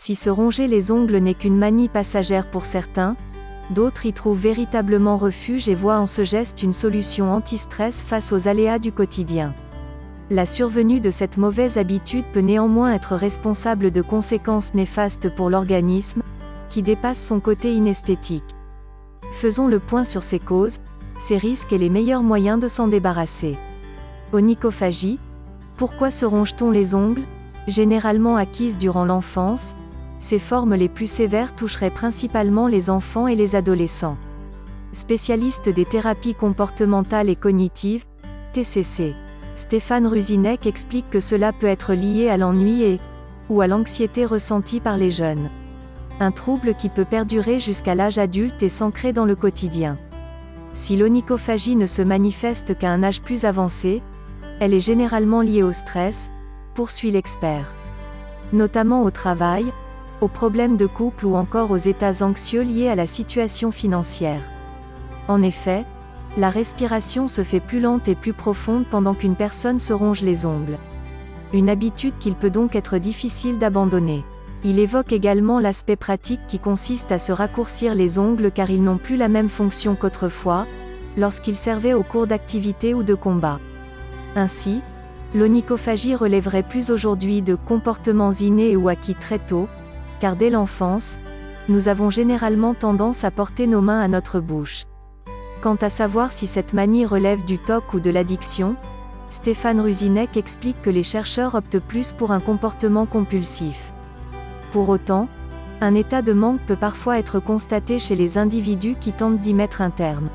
Si se ronger les ongles n'est qu'une manie passagère pour certains, d'autres y trouvent véritablement refuge et voient en ce geste une solution anti-stress face aux aléas du quotidien. La survenue de cette mauvaise habitude peut néanmoins être responsable de conséquences néfastes pour l'organisme, qui dépassent son côté inesthétique. Faisons le point sur ces causes, ces risques et les meilleurs moyens de s'en débarrasser. Onychophagie. Pourquoi se ronge-t-on les ongles? Généralement acquises durant l'enfance, ces formes les plus sévères toucheraient principalement les enfants et les adolescents. Spécialiste des thérapies comportementales et cognitives, TCC, Stéphane Ruzinek explique que cela peut être lié à l'ennui ou à l'anxiété ressentie par les jeunes. Un trouble qui peut perdurer jusqu'à l'âge adulte et s'ancrer dans le quotidien. Si l'onychophagie ne se manifeste qu'à un âge plus avancé, elle est généralement liée au stress, poursuit l'expert. Notamment au travail, aux problèmes de couple ou encore aux états anxieux liés à la situation financière. En effet, la respiration se fait plus lente et plus profonde pendant qu'une personne se ronge les ongles. Une habitude qu'il peut donc être difficile d'abandonner. Il évoque également l'aspect pratique qui consiste à se raccourcir les ongles car ils n'ont plus la même fonction qu'autrefois, lorsqu'ils servaient au cours d'activités ou de combats. Ainsi, l'onychophagie relèverait plus aujourd'hui de comportements innés ou acquis très tôt, car dès l'enfance, nous avons généralement tendance à porter nos mains à notre bouche. Quant à savoir si cette manie relève du TOC ou de l'addiction, Stéphane Ruzinek explique que les chercheurs optent plus pour un comportement compulsif. Pour autant, un état de manque peut parfois être constaté chez les individus qui tentent d'y mettre un terme.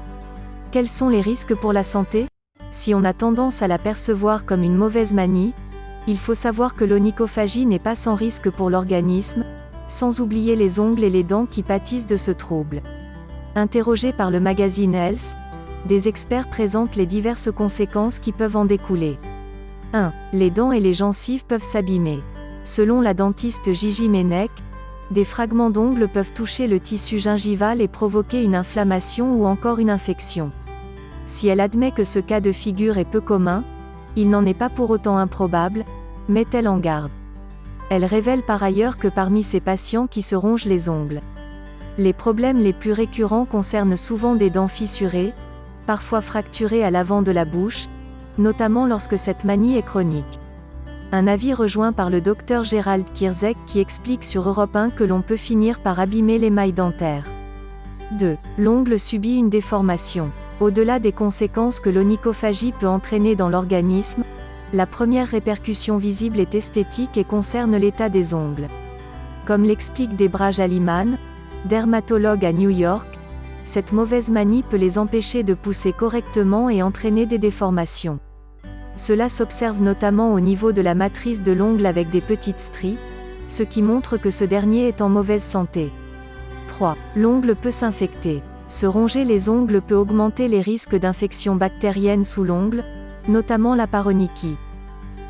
Quels sont les risques pour la santé? Si on a tendance à la percevoir comme une mauvaise manie, il faut savoir que l'onychophagie n'est pas sans risque pour l'organisme, sans oublier les ongles et les dents qui pâtissent de ce trouble. Interrogés par le magazine Health, des experts présentent les diverses conséquences qui peuvent en découler. 1. Les dents et les gencives peuvent s'abîmer. Selon la dentiste Gigi Menech, des fragments d'ongles peuvent toucher le tissu gingival et provoquer une inflammation ou encore une infection. Si elle admet que ce cas de figure est peu commun, il n'en est pas pour autant improbable, met-elle en garde. Elle révèle par ailleurs que parmi ces patients qui se rongent les ongles, les problèmes les plus récurrents concernent souvent des dents fissurées, parfois fracturées à l'avant de la bouche, notamment lorsque cette manie est chronique. Un avis rejoint par le docteur Gérald Kierzek qui explique sur Europe 1 que l'on peut finir par abîmer l'émail dentaire. 2. L'ongle subit une déformation. Au-delà des conséquences que l'onychophagie peut entraîner dans l'organisme, la première répercussion visible est esthétique et concerne l'état des ongles. Comme l'explique Debra Jaliman, dermatologue à New York, cette mauvaise manie peut les empêcher de pousser correctement et entraîner des déformations. Cela s'observe notamment au niveau de la matrice de l'ongle avec des petites stries, ce qui montre que ce dernier est en mauvaise santé. 3. L'ongle peut s'infecter. Se ronger les ongles peut augmenter les risques d'infections bactériennes sous l'ongle, notamment la paronychie,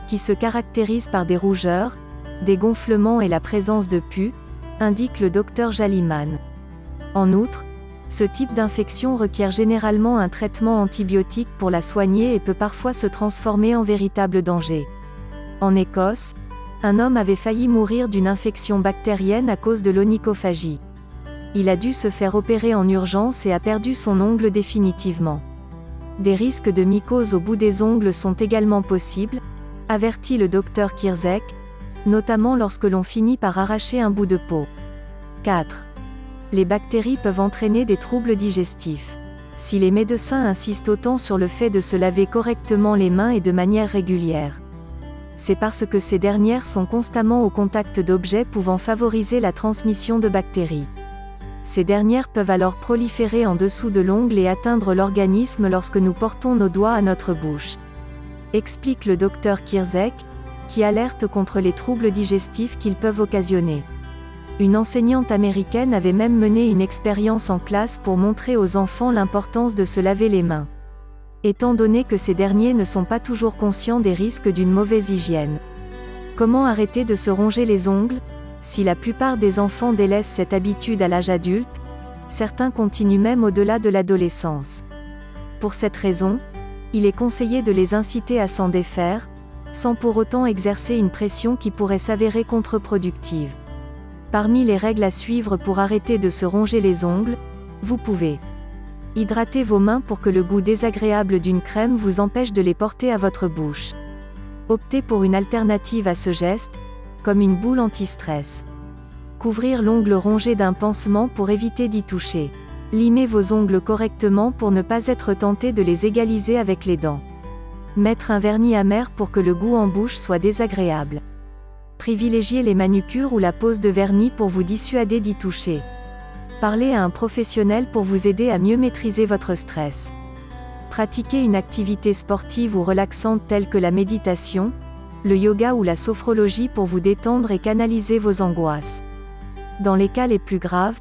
qui se caractérise par des rougeurs, des gonflements et la présence de pus, indique le docteur Jaliman. En outre, ce type d'infection requiert généralement un traitement antibiotique pour la soigner et peut parfois se transformer en véritable danger. En Écosse, un homme avait failli mourir d'une infection bactérienne à cause de l'onychophagie. Il a dû se faire opérer en urgence et a perdu son ongle définitivement. Des risques de mycose au bout des ongles sont également possibles, avertit le docteur Kierzek, notamment lorsque l'on finit par arracher un bout de peau. 4. Les bactéries peuvent entraîner des troubles digestifs. Si les médecins insistent autant sur le fait de se laver correctement les mains et de manière régulière, c'est parce que ces dernières sont constamment au contact d'objets pouvant favoriser la transmission de bactéries. Ces dernières peuvent alors proliférer en dessous de l'ongle et atteindre l'organisme lorsque nous portons nos doigts à notre bouche. Explique le docteur Kierzek, qui alerte contre les troubles digestifs qu'ils peuvent occasionner. Une enseignante américaine avait même mené une expérience en classe pour montrer aux enfants l'importance de se laver les mains, étant donné que ces derniers ne sont pas toujours conscients des risques d'une mauvaise hygiène. Comment arrêter de se ronger les ongles? Si la plupart des enfants délaissent cette habitude à l'âge adulte, certains continuent même au-delà de l'adolescence. Pour cette raison, il est conseillé de les inciter à s'en défaire, sans pour autant exercer une pression qui pourrait s'avérer contre-productive. Parmi les règles à suivre pour arrêter de se ronger les ongles, vous pouvez hydrater vos mains pour que le goût désagréable d'une crème vous empêche de les porter à votre bouche. Optez pour une alternative à ce geste, comme une boule anti-stress. Couvrir l'ongle rongé d'un pansement pour éviter d'y toucher. Limez vos ongles correctement pour ne pas être tenté de les égaliser avec les dents. Mettre un vernis amer pour que le goût en bouche soit désagréable. Privilégiez les manucures ou la pose de vernis pour vous dissuader d'y toucher. Parlez à un professionnel pour vous aider à mieux maîtriser votre stress. Pratiquez une activité sportive ou relaxante telle que la méditation, le yoga ou la sophrologie pour vous détendre et canaliser vos angoisses. Dans les cas les plus graves,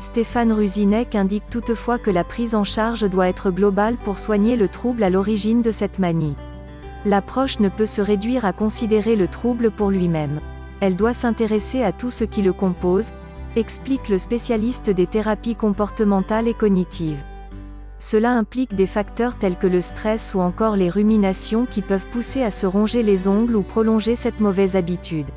Stéphane Ruzinek indique toutefois que la prise en charge doit être globale pour soigner le trouble à l'origine de cette manie. L'approche ne peut se réduire à considérer le trouble pour lui-même. Elle doit s'intéresser à tout ce qui le compose, explique le spécialiste des thérapies comportementales et cognitives. Cela implique des facteurs tels que le stress ou encore les ruminations qui peuvent pousser à se ronger les ongles ou prolonger cette mauvaise habitude.